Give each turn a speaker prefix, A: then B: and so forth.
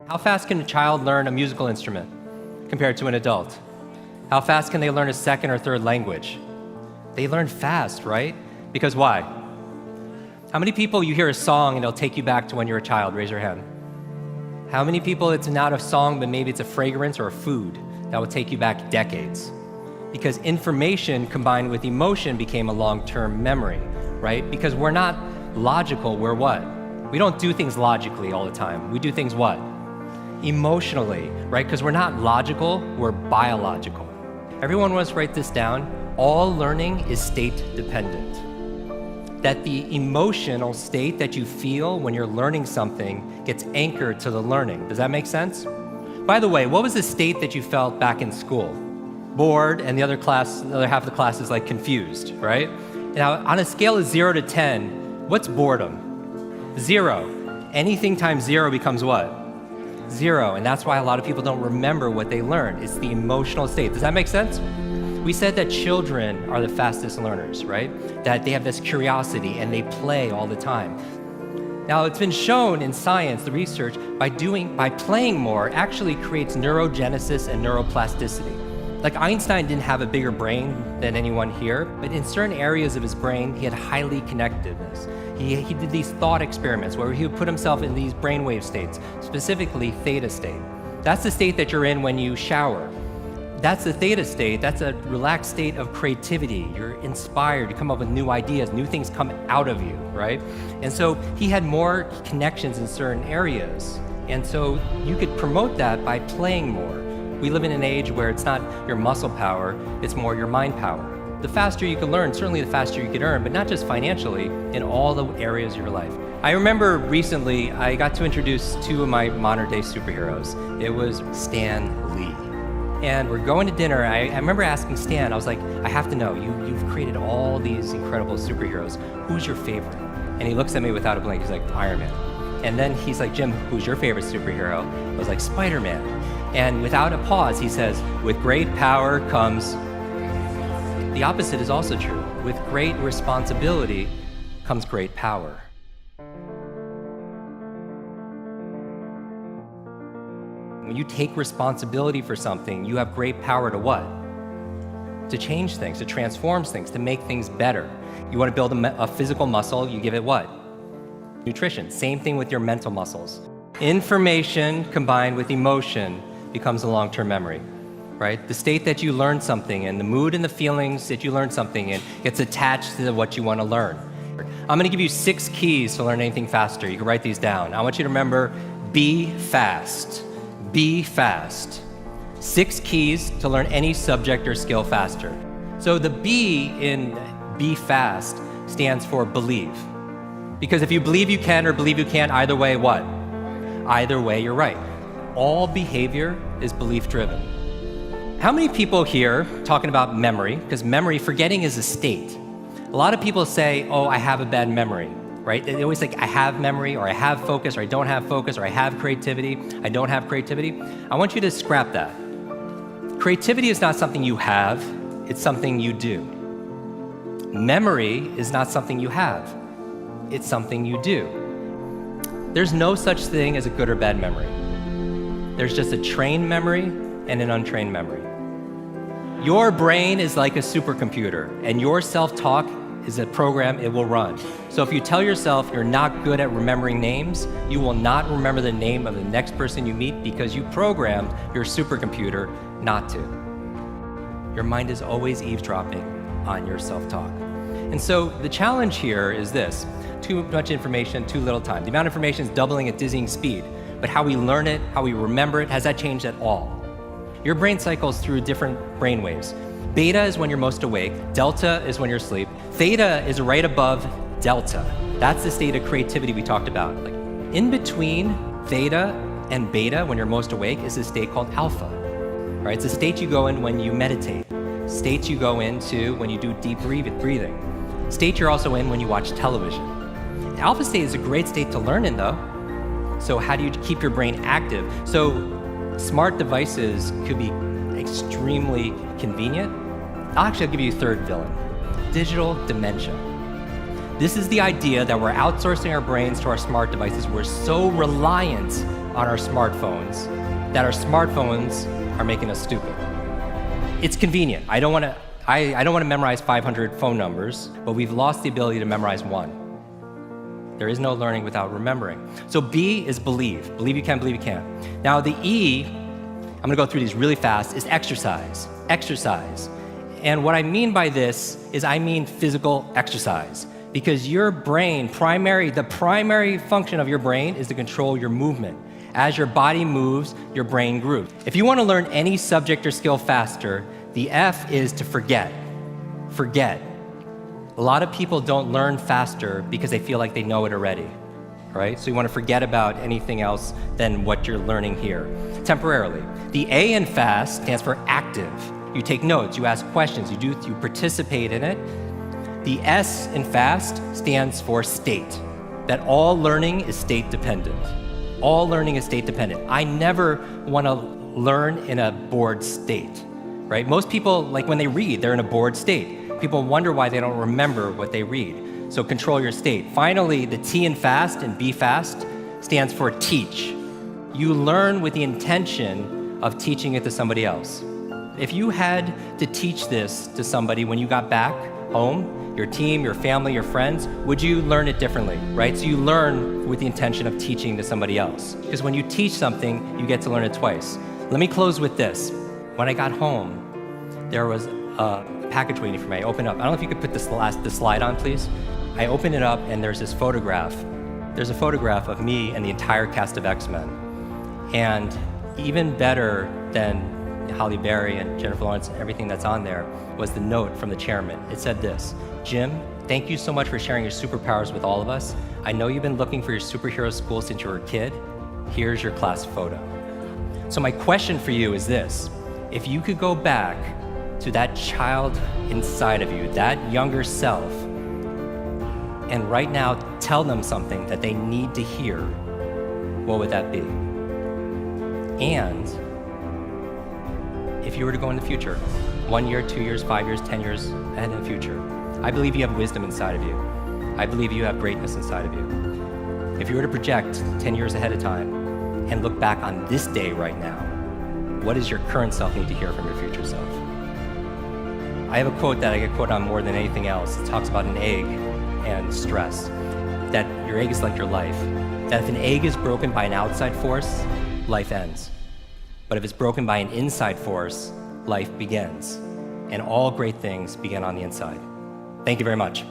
A: How fast can a child learn a musical instrument compared to an adult? How fast can they learn a second or third language? They learn fast, right? Because why? How many people you hear a song and it'll take you back to when you were a child? Raise your hand. How many people it's not a song, but maybe it's a fragrance or a food that will take you back decades? Because information combined with emotion became a long-term memory, right? Because we're not logical, we're what? We don't do things logically all the time. We do things what? Emotionally, right? Because we're not logical, we're biological. Everyone wants to write this down. All learning is state dependent. That the emotional state that you feel when you're learning something gets anchored to the learning. Does that make sense? By the way, what was the state that you felt back in school? Bored, and the other half of the class is like confused, right? Now, on a scale of 0 to 10, what's boredom? 0. Anything times 0 becomes what? 0, and that's why a lot of people don't remember what they learned. It's the emotional state. Does that make sense? We said that children are the fastest learners, right? That they have this curiosity and they play all the time. Now, it's been shown in science, the research, by playing more actually creates neurogenesis and neuroplasticity. Like Einstein didn't have a bigger brain than anyone here, but in certain areas of his brain, he had highly connectedness. He did these thought experiments where he would put himself in these brainwave states, specifically theta state. That's the state that you're in when you shower. That's the theta state. That's a relaxed state of creativity. You're inspired, you come up with new ideas, new things come out of you, right? And so he had more connections in certain areas. And so you could promote that by playing more. We live in an age where it's not your muscle power, it's more your mind power. The faster you can learn, certainly the faster you can earn, but not just financially, in all the areas of your life. I remember recently, I got to introduce 2 of my modern day superheroes. It was Stan Lee. And we're going to dinner, I remember asking Stan, I was like, I have to know, you've created all these incredible superheroes. Who's your favorite? And he looks at me without a blink, he's like, Iron Man. And then he's like, Jim, who's your favorite superhero? I was like, Spider-Man. And without a pause, he says, with great power comes... The opposite is also true. With great responsibility comes great power. When you take responsibility for something, you have great power to what? To change things, to transform things, to make things better. You want to build a physical muscle, you give it what? Nutrition. Same thing with your mental muscles. Information combined with emotion becomes a long-term memory. Right? The state that you learn something in, the mood and the feelings that you learn something in gets attached to what you want to learn. I'm going to give you 6 keys to learn anything faster. You can write these down. I want you to remember, be fast. Be fast. 6 keys to learn any subject or skill faster. So the B in be fast stands for believe. Because if you believe you can or believe you can't, either way, what? Either way, you're right. All behavior is belief driven. How many people here talking about memory, because memory, forgetting is a state. A lot of people say, oh, I have a bad memory, right? They always think I have memory, or I have focus, or I don't have focus, or I have creativity, I don't have creativity. I want you to scrap that. Creativity is not something you have, it's something you do. Memory is not something you have, it's something you do. There's no such thing as a good or bad memory. There's just a trained memory and an untrained memory. Your brain is like a supercomputer, and your self-talk is a program it will run. So if you tell yourself you're not good at remembering names, you will not remember the name of the next person you meet because you programmed your supercomputer not to. Your mind is always eavesdropping on your self-talk. And so the challenge here is this: too much information, too little time. The amount of information is doubling at dizzying speed, but how we learn it, how we remember it, has that changed at all? Your brain cycles through different brain waves. Beta is when you're most awake, delta is when you're asleep, theta is right above delta. That's the state of creativity we talked about. Like in between theta and beta, when you're most awake, is a state called alpha. Right? It's a state you go in when you meditate, states you go into when you do deep breathing, state you're also in when you watch television. The alpha state is a great state to learn in though. So how do you keep your brain active? So smart devices could be extremely convenient. I'll give you a third villain: digital dementia. This is the idea that we're outsourcing our brains to our smart devices. We're so reliant on our smartphones that our smartphones are making us stupid. It's convenient. I don't want to memorize 500 phone numbers, but we've lost the ability to memorize one. There is no learning without remembering. So B is believe. Believe you can, believe you can. Now the E, I'm gonna go through these really fast, is exercise. Exercise. And what I mean by this is I mean physical exercise. Because your brain, the primary function of your brain is to control your movement. As your body moves, your brain grooves. If you want to learn any subject or skill faster, the F is to forget. Forget. A lot of people don't learn faster because they feel like they know it already, right? So you want to forget about anything else than what you're learning here, temporarily. The A in fast stands for active. You take notes, you ask questions, you participate in it. The S in FAST stands for state, that all learning is state dependent. All learning is state dependent. I never want to learn in a bored state, right? Most people, like when they read, they're in a bored state. People wonder why they don't remember what they read. So control your state. Finally, the T in FAST and B FAST stands for teach. You learn with the intention of teaching it to somebody else. If you had to teach this to somebody when you got back home, your team, your family, your friends, would you learn it differently, right? So you learn with the intention of teaching to somebody else. Because when you teach something, you get to learn it twice. Let me close with this. When I got home, there was a package waiting for me. I opened up. I don't know if you could put the slide on, please. I opened it up and there's this photograph. There's a photograph of me and the entire cast of X-Men. And even better than Halle Berry and Jennifer Lawrence and everything that's on there was the note from the chairman. It said this: Jim, thank you so much for sharing your superpowers with all of us. I know you've been looking for your superhero school since you were a kid. Here's your class photo. So my question for you is this: if you could go back to that child inside of you, that younger self, and right now tell them something that they need to hear, what would that be? And if you were to go in the future, 1 year, 2 years, 5 years, 10 years ahead in the future, I believe you have wisdom inside of you. I believe you have greatness inside of you. If you were to project 10 years ahead of time and look back on this day right now, what does your current self need to hear from your future self? I have a quote that I get quoted on more than anything else. It talks about an egg and stress, that your egg is like your life, that if an egg is broken by an outside force, life ends. But if it's broken by an inside force, life begins. And all great things begin on the inside. Thank you very much.